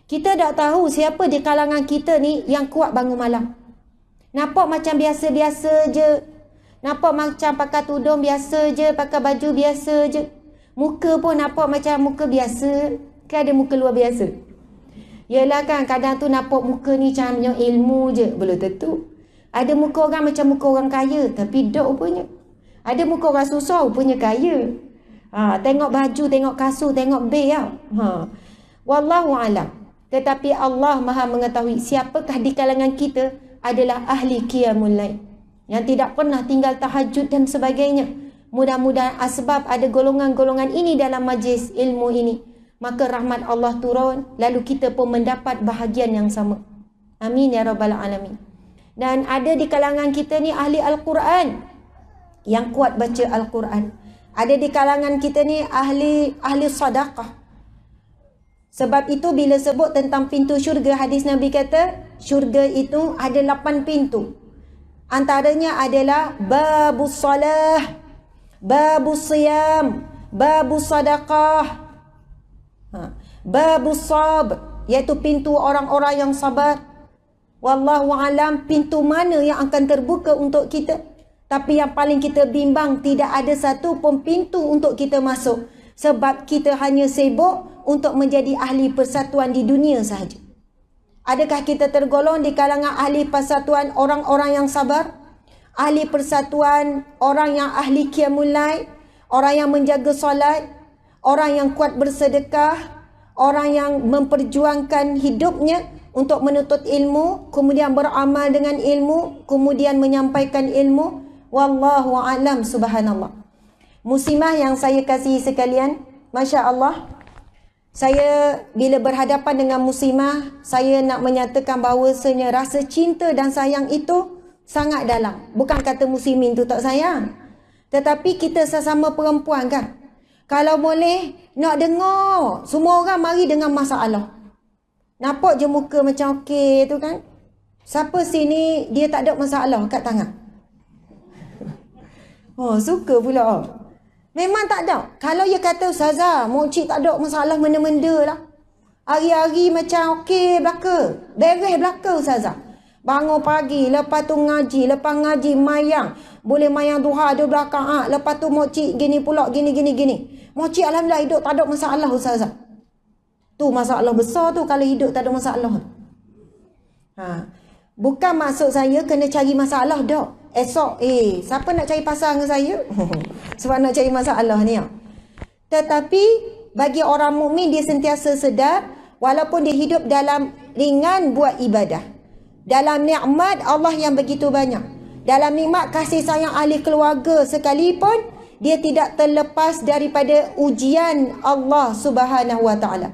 Kita tak tahu siapa di kalangan kita ni yang kuat bangun malam. Nampak macam biasa-biasa je. Nampak macam pakai tudung biasa je, pakai baju biasa je. Muka pun nampak macam muka biasa. Kan ada muka luar biasa. Yelah kan, kadang tu nampak muka ni macam ilmu je. Belum tentu. Ada muka orang macam muka orang kaya, tapi dok rupanya. Ada muka orang susah, rupanya kaya. Tengok baju, tengok kasut, tengok beg tau. Wallahu alam. Tetapi Allah Maha mengetahui siapakah di kalangan kita adalah ahli qiyamul lail, yang tidak pernah tinggal tahajud dan sebagainya. Mudah-mudahan asbab ada golongan-golongan ini dalam majlis ilmu ini, maka rahmat Allah turun, lalu kita pun mendapat bahagian yang sama. Amin ya rabbal alamin. Dan ada di kalangan kita ni ahli Al-Quran, yang kuat baca Al-Quran. Ada di kalangan kita ni ahli sedekah. Sebab itu bila sebut tentang pintu syurga, hadis Nabi kata syurga itu ada 8 pintu. Antaranya adalah babus salah, babus siyam, babus sadaqah, babus sab, iaitu pintu orang-orang yang sabar. Wallahu alam, pintu mana yang akan terbuka untuk kita. Tapi yang paling kita bimbang, tidak ada satu pun pintu untuk kita masuk. Sebab kita hanya sibuk untuk menjadi ahli persatuan di dunia sahaja. Adakah kita tergolong di kalangan ahli persatuan orang-orang yang sabar? Ahli persatuan orang yang ahli qiyamul lail, orang yang menjaga solat, orang yang kuat bersedekah, orang yang memperjuangkan hidupnya untuk menuntut ilmu, kemudian beramal dengan ilmu, kemudian menyampaikan ilmu. Wallahu a'lam, subhanallah. Muslimah yang saya kasihi sekalian, Masya Allah, saya bila berhadapan dengan muslimah, saya nak menyatakan bahawasanya rasa cinta dan sayang itu sangat dalam. Bukan kata muslimin tu tak sayang, tetapi kita sesama perempuan kan, kalau boleh nak dengar semua orang mari dengan masalah. Nampak je muka macam okey tu kan, siapa sini dia tak ada masalah kat tangan? Suka pula. Memang tak ada. Kalau dia kata, Ustazah, mokcik tak ada masalah mana-mana lah. Hari-hari macam okey belaka. Beres belaka Ustazah. Bangun pagi, lepas tu ngaji, lepas ngaji mayang. Boleh mayang duha 12 rakaat. Lepas tu mokcik gini pula, gini. Mokcik alhamdulillah hidup tak ada masalah Ustazah. Tu masalah besar tu kalau hidup tak ada masalah. Bukan maksud saya kena cari masalah dak. Esok, siapa nak cari pasal dengan saya? Sebab nak cari masalah ni. Tetapi bagi orang mukmin, dia sentiasa sedar walaupun dia hidup dalam ringan buat ibadah, dalam nikmat Allah yang begitu banyak, dalam nikmat kasih sayang ahli keluarga sekalipun, dia tidak terlepas daripada ujian Allah Subhanahu wa taala.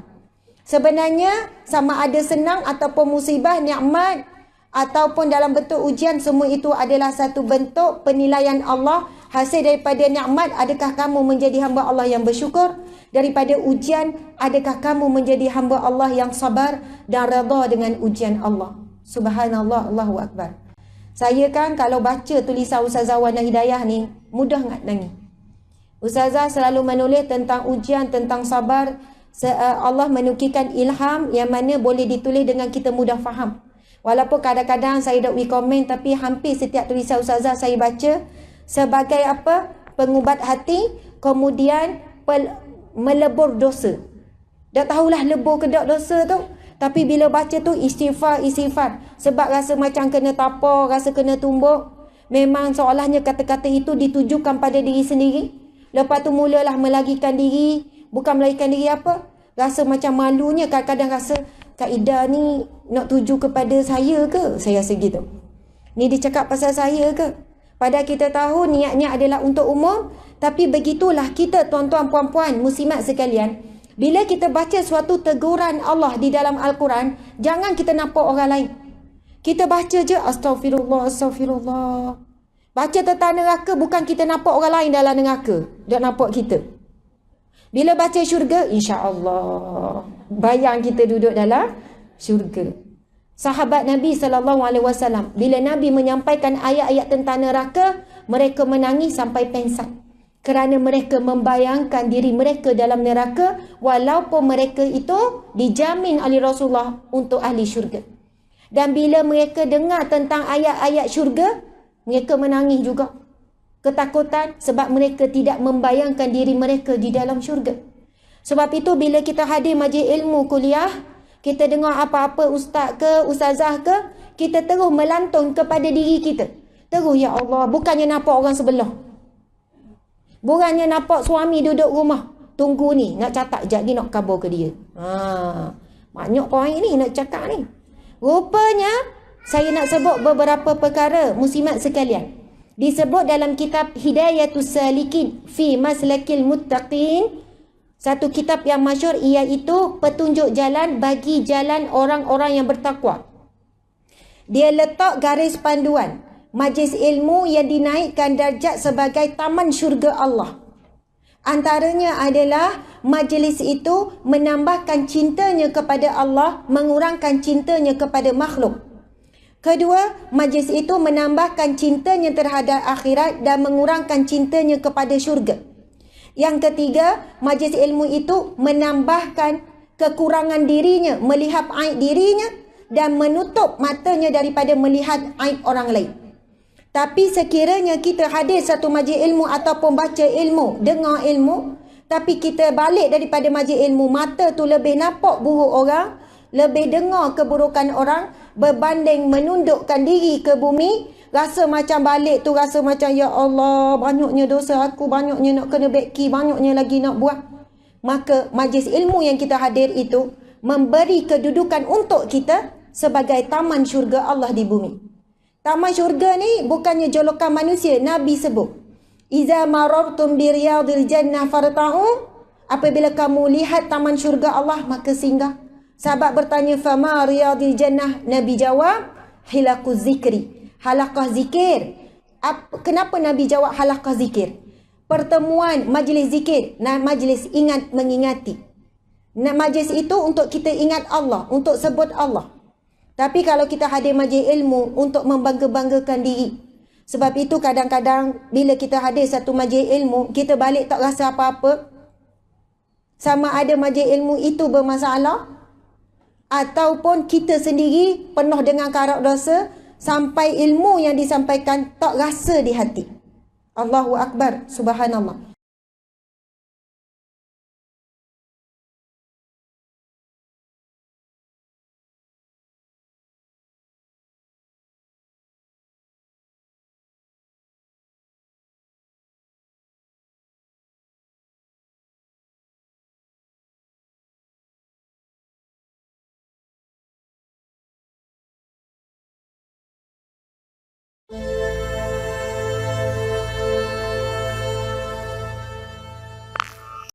Sebenarnya sama ada senang ataupun musibah, nikmat ataupun dalam bentuk ujian, semua itu adalah satu bentuk penilaian Allah. Hasil daripada nikmat, adakah kamu menjadi hamba Allah yang bersyukur? Daripada ujian, adakah kamu menjadi hamba Allah yang sabar dan redha dengan ujian Allah? Subhanallah, Allahu Akbar. Saya kan kalau baca tulisan Ustazah Wana Hidayah ni, mudah nak nangis. Ustazah selalu menulis tentang ujian, tentang sabar. Allah menukilkan ilham yang mana boleh ditulis dengan kita mudah faham. Walaupun kadang-kadang saya tak komen, tapi hampir setiap tulisan Ustazah saya baca sebagai apa? Pengubat hati, kemudian melebur dosa. Tak tahulah lebur ke tak dosa tu, tapi bila baca tu istighfar. Sebab rasa macam kena tapar, rasa kena tumbuk. Memang seolahnya kata-kata itu ditujukan pada diri sendiri. Lepas tu mulalah melagikan diri. Bukan melagikan diri apa? Rasa macam malunya, kadang-kadang rasa Kak Ida ni nak tuju kepada saya ke? Saya rasa gitu. Ni dia cakap pasal saya ke? Padahal kita tahu niatnya adalah untuk umum. Tapi begitulah kita, tuan-tuan, puan-puan, muslimat sekalian. Bila kita baca suatu teguran Allah di dalam Al-Quran, jangan kita nampak orang lain. Kita baca je, astagfirullah. Baca tentang neraka, bukan kita nampak orang lain dalam neraka. Dia nampak kita. Bila baca syurga, insya-Allah, bayang kita duduk dalam syurga. Sahabat Nabi SAW, bila Nabi menyampaikan ayat-ayat tentang neraka, mereka menangis sampai pengsan. Kerana mereka membayangkan diri mereka dalam neraka, walaupun mereka itu dijamin oleh Rasulullah untuk ahli syurga. Dan bila mereka dengar tentang ayat-ayat syurga, mereka menangis juga. Ketakutan sebab mereka tidak membayangkan diri mereka di dalam syurga. Sebab itu bila kita hadir majlis ilmu kuliah, kita dengar apa-apa ustaz ke, ustazah ke, kita terus melantun kepada diri kita. Terus, ya Allah, bukannya nampak orang sebelah. Bukannya nampak suami duduk rumah. Tunggu ni, nak catat sekejap lagi nak kabur ke dia. Banyak orang ni nak cakap ni. Rupanya, saya nak sebut beberapa perkara muslimat sekalian. Disebut dalam kitab Hidayatus Salikin fi Maslakil Muttaqin, satu kitab yang masyhur, iaitu petunjuk jalan bagi jalan orang-orang yang bertakwa. Dia letak garis panduan majlis ilmu yang dinaikkan darjat sebagai taman syurga Allah. Antaranya adalah majlis itu menambahkan cintanya kepada Allah, mengurangkan cintanya kepada makhluk. Kedua, majlis itu menambahkan cintanya terhadap akhirat dan mengurangkan cintanya kepada syurga. Yang ketiga, majlis ilmu itu menambahkan kekurangan dirinya, melihat aib dirinya dan menutup matanya daripada melihat aib orang lain. Tapi sekiranya kita hadir satu majlis ilmu ataupun baca ilmu, dengar ilmu, tapi kita balik daripada majlis ilmu, mata tu lebih nampak buruk orang, lebih dengar keburukan orang, berbanding menundukkan diri ke bumi, rasa macam balik tu rasa macam, ya Allah, banyaknya dosa aku, banyaknya nak kena beki, banyaknya lagi nak buat. Maka majlis ilmu yang kita hadir itu memberi kedudukan untuk kita sebagai taman syurga Allah di bumi. Taman syurga ni bukannya jolokan manusia. Nabi sebut, iza marartum bi riyadil jannah farta'u, apabila kamu lihat taman syurga Allah, maka singgah. Sahabat bertanya, fama riyadil jannah? Nabi jawab, hilaquz zikri, halaqah zikir. Kenapa Nabi jawab halaqah zikir? Pertemuan majlis zikir, majlis ingat mengingati. Majlis itu untuk kita ingat Allah, untuk sebut Allah. Tapi kalau kita hadir majlis ilmu untuk membangga-banggakan diri. Sebab itu kadang-kadang bila kita hadir satu majlis ilmu, kita balik tak rasa apa-apa. Sama ada majlis ilmu itu bermasalah, ataupun kita sendiri penuh dengan karak dosa, sampai ilmu yang disampaikan tak rasa di hati. Allahu Akbar, subhanallah.